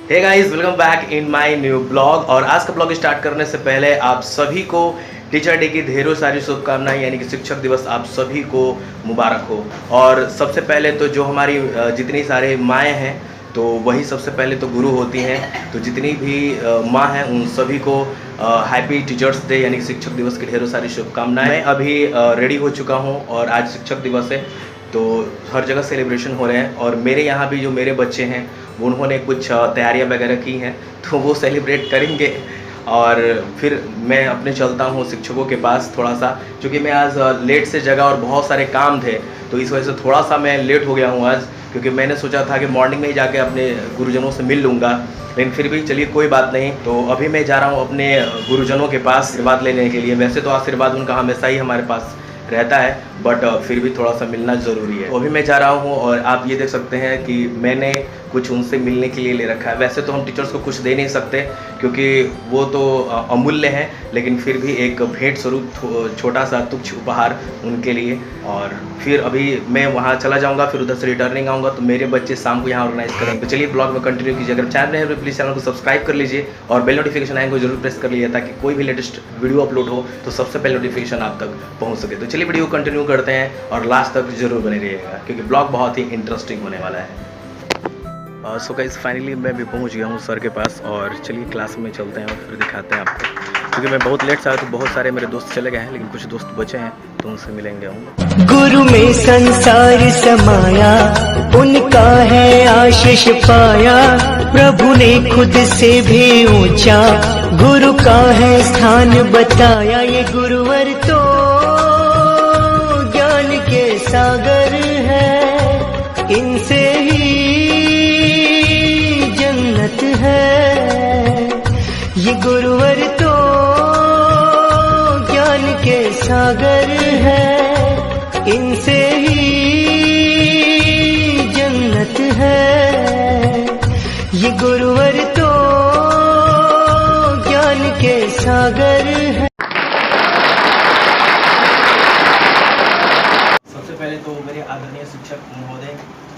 Hey guys, welcome back in my new blog. और आज का ब्लॉग स्टार्ट करने से पहले आप सभी को टीचर डे की ढेरों सारी शुभकामनाएं, यानी कि शिक्षक दिवस आप सभी को मुबारक हो। और सबसे पहले तो जो हमारी जितनी सारे माएँ हैं, तो वही सबसे पहले तो गुरु होती हैं। तो जितनी भी माँ हैं उन सभी को हैप्पी टीचर्स डे यानी कि शिक्षक दिवस की ढेरों सारी शुभकामनाएं। मैं अभी रेडी हो चुका हूँ और आज शिक्षक दिवस है, तो हर जगह सेलिब्रेशन हो रहे हैं। और मेरे यहाँ भी जो मेरे बच्चे हैं उन्होंने कुछ तैयारियां वगैरह की हैं, तो वो सेलिब्रेट करेंगे। और फिर मैं अपने चलता हूँ शिक्षकों के पास थोड़ा सा, क्योंकि मैं आज लेट से जगा और बहुत सारे काम थे, तो इस वजह से थोड़ा सा मैं लेट हो गया हूँ आज। क्योंकि मैंने सोचा था कि मॉर्निंग में ही जाके अपने गुरुजनों से मिल लूँगा, लेकिन फिर भी चलिए कोई बात नहीं। तो अभी मैं जा रहा हूँ अपने गुरुजनों के पास आशीर्वाद लेने के लिए। वैसे तो आशीर्वाद उनका हमेशा ही हमारे पास रहता है, बट फिर भी थोड़ा सा मिलना ज़रूरी है। अभी मैं जा रहा हूँ और आप ये देख सकते हैं कि मैंने कुछ उनसे मिलने के लिए ले रखा है। वैसे तो हम टीचर्स को कुछ दे नहीं सकते क्योंकि वो तो अमूल्य हैं, लेकिन फिर भी एक भेंट स्वरूप छोटा सा तुच्छ उपहार उनके लिए। और फिर अभी मैं वहाँ चला जाऊँगा, फिर उधर से रिटर्निंग आऊँगा, तो मेरे बच्चे शाम को यहाँ ऑर्गेनाइज करेंगे। तो चलिए ब्लॉग में कंटिन्यू कीजिए। अगर चैनल है तो प्लीज़ चैनल को सब्सक्राइब कर लीजिए और बेल नोटिफिकेशन आएंगे जरूर प्रेस कर लीजिए, ताकि कोई भी लेटेस्ट वीडियो अपलोड हो तो सबसे पहले नोटिफिकेशन आप तक पहुँच सके। तो चलिए वीडियो कंटिन्यू करते हैं और लास्ट तक जरूर बने रहिएगा, क्योंकि ब्लॉग बहुत ही इंटरेस्टिंग होने वाला है। सो गाइस, फाइनली मैं भी पहुंच गया हूं सर के पास, और चलिए क्लास में चलते हैं और फिर दिखाते हैं आपको। क्योंकि मैं बहुत लेट से आया तो बहुत सारे मेरे दोस्त चले गए हैं, लेकिन कुछ दोस्त बचे हैं तो उनसे मिलेंगे हम। गुरु में संसार समाया, उनका है आशीष पाया। प्रभु ने खुद से भी ऊंचा गुरु का है स्थान बताया। ये गुरुवर तो ज्ञान के सागर है, इनसे ही जन्नत है। ये गुरुवर तो ज्ञान के सागर है, इनसे ही जन्नत है। ये गुरुवर तो ज्ञान के सागर है। सबसे पहले तो मेरे आदरणीय शिक्षक महोदय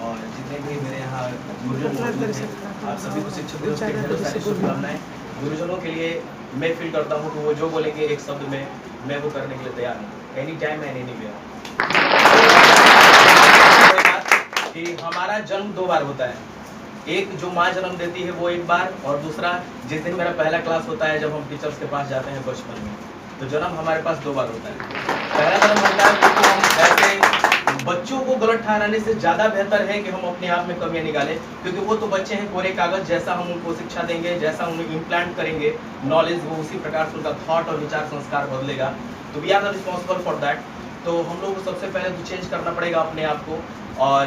और जितने भी मेरे यहाँ गुरुजन मौजूद हैं, आप सभी को शिक्षक दिवस की ढेरों सारी शुभकामनाएं। गुरुजनों के लिए मैं फील करता हूँ कि वो जो बोलेंगे एक शब्द में मैं वो करने के लिए तैयार हूँ, any time and anywhere. कि हमारा जन्म दो बार होता है, एक जो माँ जन्म देती है वो एक बार, और दूसरा जिस दिन मेरा पहला क्लास होता है जब हम टीचर्स के पास जाते हैं बचपन में, तो जन्म हमारे पास दो बार होता है। पहला जन्म होता है क्योंकि हम ऐसे बच्चों को गलत ठहराने से ज़्यादा बेहतर है कि हम अपने आप में कमियां निकालें, क्योंकि वो तो बच्चे हैं कोरे कागज। जैसा हम उनको शिक्षा देंगे, जैसा उन्हें इम्प्लांट करेंगे नॉलेज, वो उसी प्रकार से उनका थॉट और विचार संस्कार बदलेगा। तो we are the responsible for that. तो हम लोग को सबसे पहले तो चेंज करना पड़ेगा अपने आप को, और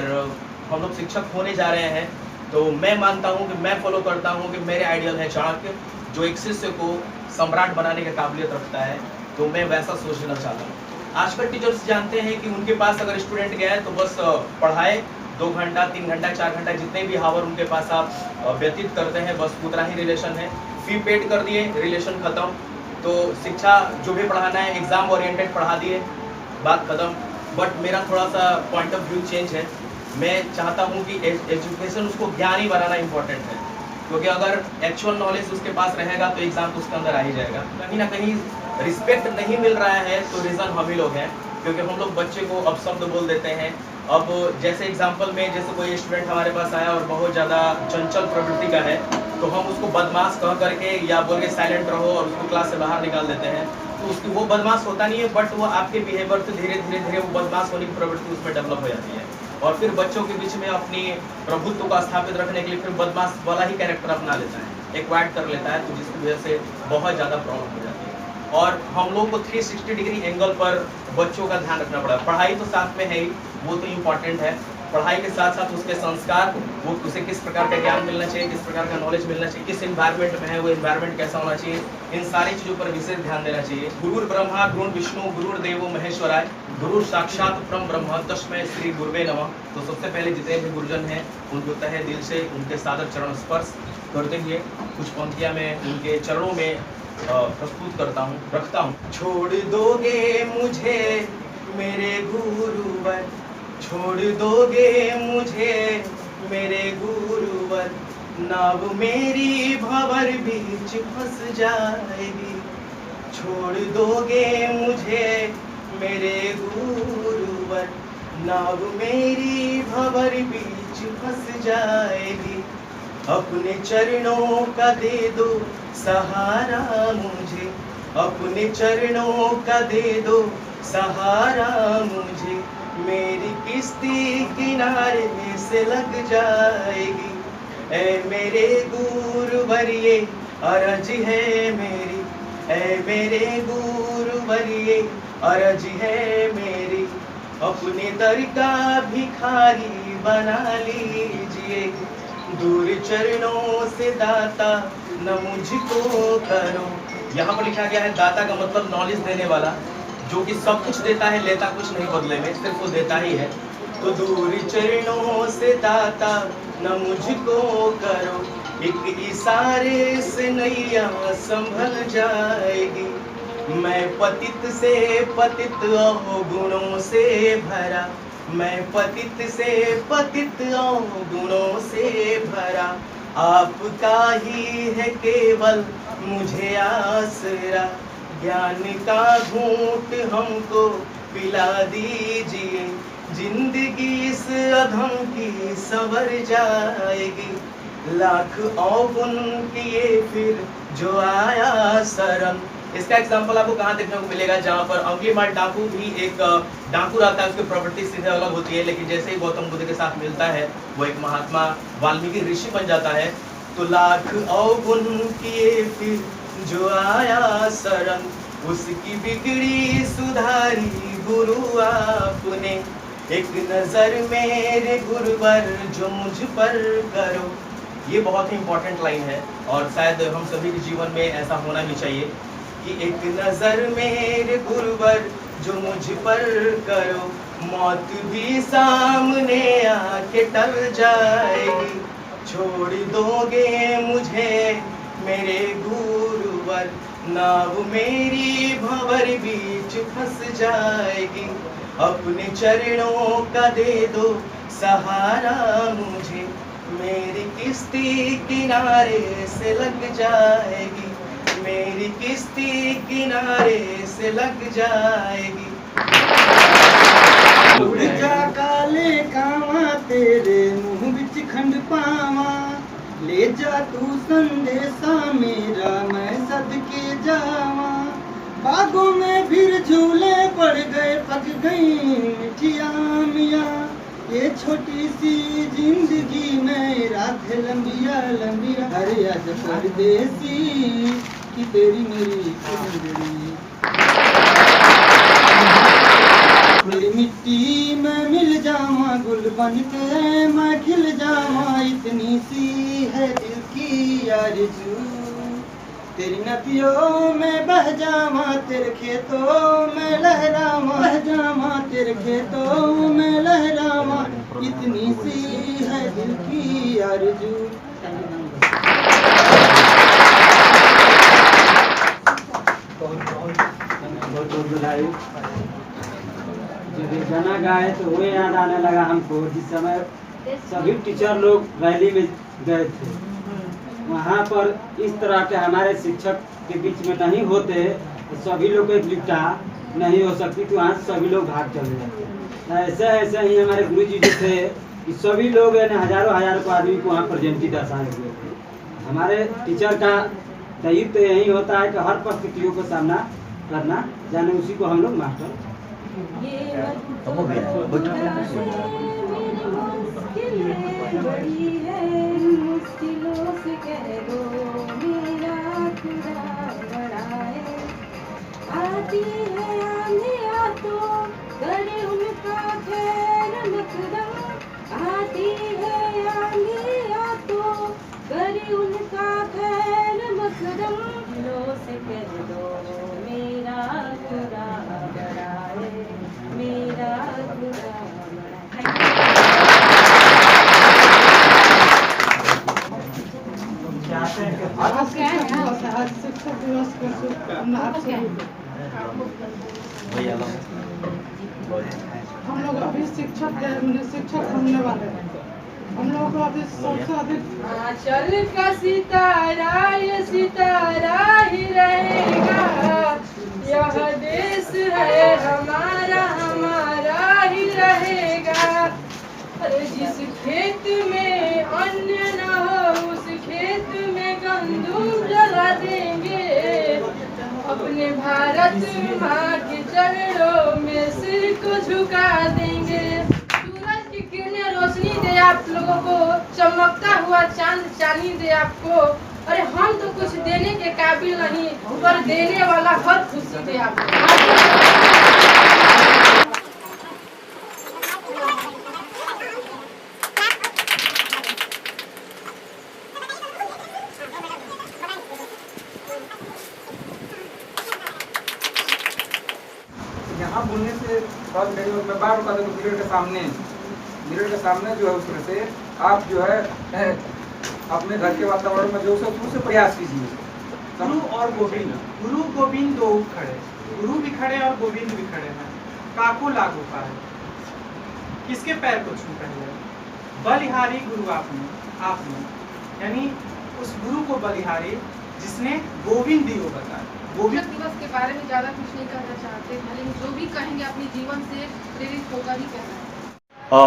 हम लोग शिक्षक होने जा रहे हैं। तो मैं मानता हूँ कि मैं फॉलो करता हूँ कि मेरे आइडियल है चाणक्य, जो एक शिष्य को सम्राट बनाने की काबिलियत रखता है। तो मैं वैसा सोच लेना चाहता हूँ। आजकल टीचर्स जानते हैं कि उनके पास अगर स्टूडेंट गया है तो बस पढ़ाए 2 घंटा 3 घंटा 4 घंटा जितने भी हावर उनके पास आप व्यतीत करते हैं, बस उतना ही रिलेशन है। फी पेड कर दिए, रिलेशन खत्म। तो शिक्षा जो भी पढ़ाना है एग्जाम ओरिएंटेड पढ़ा दिए, बात खत्म। बट मेरा थोड़ा सा पॉइंट ऑफ व्यू चेंज है। मैं चाहता हूँ कि एजुकेशन उसको ज्ञान ही बनाना इम्पोर्टेंट है, क्योंकि अगर एक्चुअल नॉलेज उसके पास रहेगा तो एग्जाम तो उसके अंदर आ ही जाएगा। कहीं ना कहीं रिस्पेक्ट नहीं मिल रहा है, तो रीज़न हम ही लोग हैं, क्योंकि हम लोग बच्चे को अपशब्द बोल देते हैं। अब जैसे एग्जाम्पल में, जैसे कोई स्टूडेंट हमारे पास आया और बहुत ज़्यादा चंचल प्रवृत्ति का है, तो हम उसको बदमाश कह करके या बोल के साइलेंट रहो और उसको क्लास से बाहर निकाल देते हैं। तो उसकी वो बदमाश होता नहीं है, बट वो आपके बिहेवियर से धीरे धीरे वो बदमाश होने की प्रवृत्ति उसमें डेवलप हो जाती है। और फिर बच्चों के बीच में अपनी प्रभुत्व को स्थापित रखने के लिए फिर बदमाश वाला ही कैरेक्टर अपना लेता है, एक्वायर्ड कर लेता है, तो जिसकी वजह से बहुत ज़्यादा प्रॉब्लम हो जाती है। और हम लोग को 360 डिग्री एंगल पर बच्चों का ध्यान रखना पड़ा। पढ़ाई तो साथ में है ही, वो तो इम्पॉर्टेंट है। पढ़ाई के साथ साथ उसके संस्कार, वो उसे किस प्रकार का ज्ञान मिलना चाहिए, किस प्रकार का नॉलेज मिलना चाहिए, किस एनवायरनमेंट में है वो एनवायरनमेंट कैसा होना चाहिए, इन सारी चीज़ों पर विशेष ध्यान देना चाहिए। गुरुर ब्रह्मा गुरुर विष्णु गुरुर देवो महेश्वराय, गुरु साक्षात परम ब्रह्म तस्मै श्री गुरुवे नमः। तो सबसे पहले जितने भी गुरुजन हैं उनको तहे दिल से उनके सादर चरण स्पर्श करते हुए कुछ पंक्तियाँ में उनके चरणों में प्रस्तुत करता हूँ, रखता हूँ। छोड़ दोगे मुझे मेरे गुरुवर, छोड़ दोगे मुझे मेरे गुरुवर, नाव मेरी भंवर बीच फंस जाएगी, छोड़ दोगे मुझे मेरे गुरुवर, नाव मेरी भंवर बीच फंस जाएगी, अपने चरणों का दे दो सहारा मुझे, अपने चरणों का दे दो सहारा मुझे, मेरी किश्ती किनारे से लग जाएगी, ऐ मेरे गुरुवर ये अर्ज है मेरी, ऐ मेरे गुरुवर ये अर्ज है मेरी, अपने दर का भिखारी बना लीजिए, दूर चरणों से दाता न मुझको करो। यहाँ पर लिखा गया है दाता का मतलब नॉलेज देने वाला, जो कि सब कुछ देता है, लेता कुछ नहीं बदले में, सिर्फ वो देता ही है। तो दूर चरणों से दाता न मुझको करो, एक इशारे से नैया संभल जाएगी, मैं पतित से पतित अवगुणों से भरा, मैं पतित से पतित अवगुणों से भरा, आपका ही है केवल मुझे आसरा, ज्ञान का घूंट हमको पिला दीजिए, जिंदगी इस अधम की संवर जाएगी, लाख अवगुण किए फिर जो आया शरण। इसका एग्जाम्पल आपको कहाँ देखने को मिलेगा, जहाँ पर अंगुलीमाल डाकू भी एक डाकू रहता है, उसकी प्रॉपर्टी सीधे अलग होती है, लेकिन जैसे ही गौतम बुद्ध के साथ मिलता है वो एक महात्मा वाल्मीकि ऋषि बन जाता है। तो लाख अवगुण किए फिर जो आया शरण, उसकी बिगड़ी सुधारी गुरु आपने, एक नजर मेरे गुरुवर जो मुझ पर करो। ये बहुत ही इंपॉर्टेंट लाइन है और शायद हम सभी के जीवन में ऐसा होना भी चाहिए कि एक नजर मेरे गुरुवर जो मुझ पर करो, मौत भी सामने आके टल जाएगी, छोड़ दोगे मुझे मेरे गुरुवर, नाव मेरी भंवर बीच फंस जाएगी, अपने चरणों का दे दो सहारा मुझे, मेरी किश्ती किनारे से लग जाएगी, मेरी किश्ती किनारे से लग जाएगी। उड़ जा काले कावा तेरे मुंह बिच खंड पावा, ले जा तू संदेशा मेरा मैं सदके जावा, बागों में फिर झूले पड़ गए पक गई मिठिया मिया, ये छोटी सी जिंदगी में रात लंबिया लंबिया, अरे आज परदेसी कि तेरी मेरी जिंदगी, मेरी मिट्टी में मिल जावा गुल बन के मैं खिल जावा, इतनी सी है दिल की आरज़ू, तेरी नदियों में बह जावा तेरे खेतों में लहरावा, बह जावा तेरे खेतों में लहरावा, इतनी सी है दिल की आरज़ू। बहुत बधाई। जब ये गाना गाए तो वो याद आने लगा हमको जिस समय सभी टीचर लोग रैली में गए थे, वहाँ पर इस तरह के हमारे शिक्षक के बीच में नहीं होते तो सभी लोग एक एकजुटता नहीं हो सकती, तो वहाँ सभी लोग भाग चले जाते। ऐसे ऐसे ही हमारे गुरु जी जो थे कि सभी लोग हजारों को आदमी को वहाँ प्रेजेंटी दर्शाए हुए थे। हमारे टीचर का दायित्व तो यही होता है कि हर परिस्थितियों का सामना करना, जाने उसी को हम लोग मास्टर आती है आंधिया तो करे उनका खैर मकदम, आती है आंधिया तो करे उनका खैर मकदम, दिलों से कह दो मेरा खुदा बड़ा है, मेरा खुदा आज शिक्षक दिवस के शुभकामना आप सभी को। हम लोग अभी शिक्षक होने वाले हैं। हम लोगों को अधिक सबसे अधिक आंचल का सितारा ये सितारा ही रहेगा, यह देश है हमारा हमारा ही रहेगा। अरे जिस खेत में अन्न न हो उस खेत में गंदुम जला देंगे, अपने भारत माँ के चरणों में सिर को झुका देंगे। सूरज की किरणें रोशनी दे आप लोगों को, चमकता हुआ चांद चांदी दे आपको। अरे हम तो कुछ देने के काबिल नहीं, पर देने वाला हर खुशी दे आपको। यहाँ बोलने से बात नहीं होती। मैं बार बता दूँ, मिरर के सामने जो है उसमें से आप जो है अपने घर के वातावरण में जो शुरू से प्रयास कीजिए। गुरु और गोविंद, गुरु गोविंद दो खड़े, गुरु भी खड़े और गोविंद भी खड़े हैं। काको लागू पाए, किसके पैर को छू पहले? बलिहारी गुरु आपने, यानी उस गुरु को बलिहारी जिसने गोविंद दियो बताया। गोविंद दिवस के बारे में ज्यादा कुछ नहीं कहना चाहते, लेकिन जो भी कहेंगे अपने जीवन से प्रेरित होकर ही कहना है।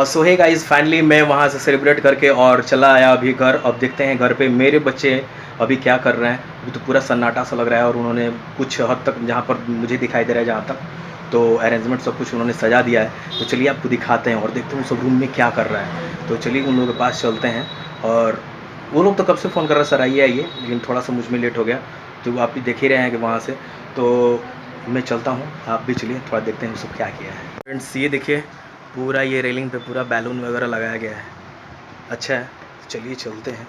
सो हे गाइस, फाइनली मैं वहाँ से सेलिब्रेट करके और चला आया अभी घर। अब देखते हैं घर पे मेरे बच्चे अभी क्या कर रहे हैं। अभी तो पूरा सन्नाटा सा लग रहा है और उन्होंने कुछ हद तक जहाँ पर मुझे दिखाई दे रहा है जहाँ तक तो अरेंजमेंट सब कुछ उन्होंने सजा दिया है। तो चलिए आपको दिखाते हैं और देखते हैं सब रूम में क्या कर रहा है। तो चलिए उन लोगों के पास चलते हैं। और वो लोग तो कब से फ़ोन कर रहे हैं, सर आइए आइए, लेकिन थोड़ा सा मुझ में लेट हो गया। तो आप भी देख ही रहे हैं कि वहाँ से तो मैं चलता हूँ, आप भी चलिए थोड़ा देखते हैं सब क्या किया है। फ्रेंड्स ये देखिए, पूरा ये रेलिंग पे पूरा बैलून वगैरह लगाया गया है। अच्छा है, चलिए चलते हैं।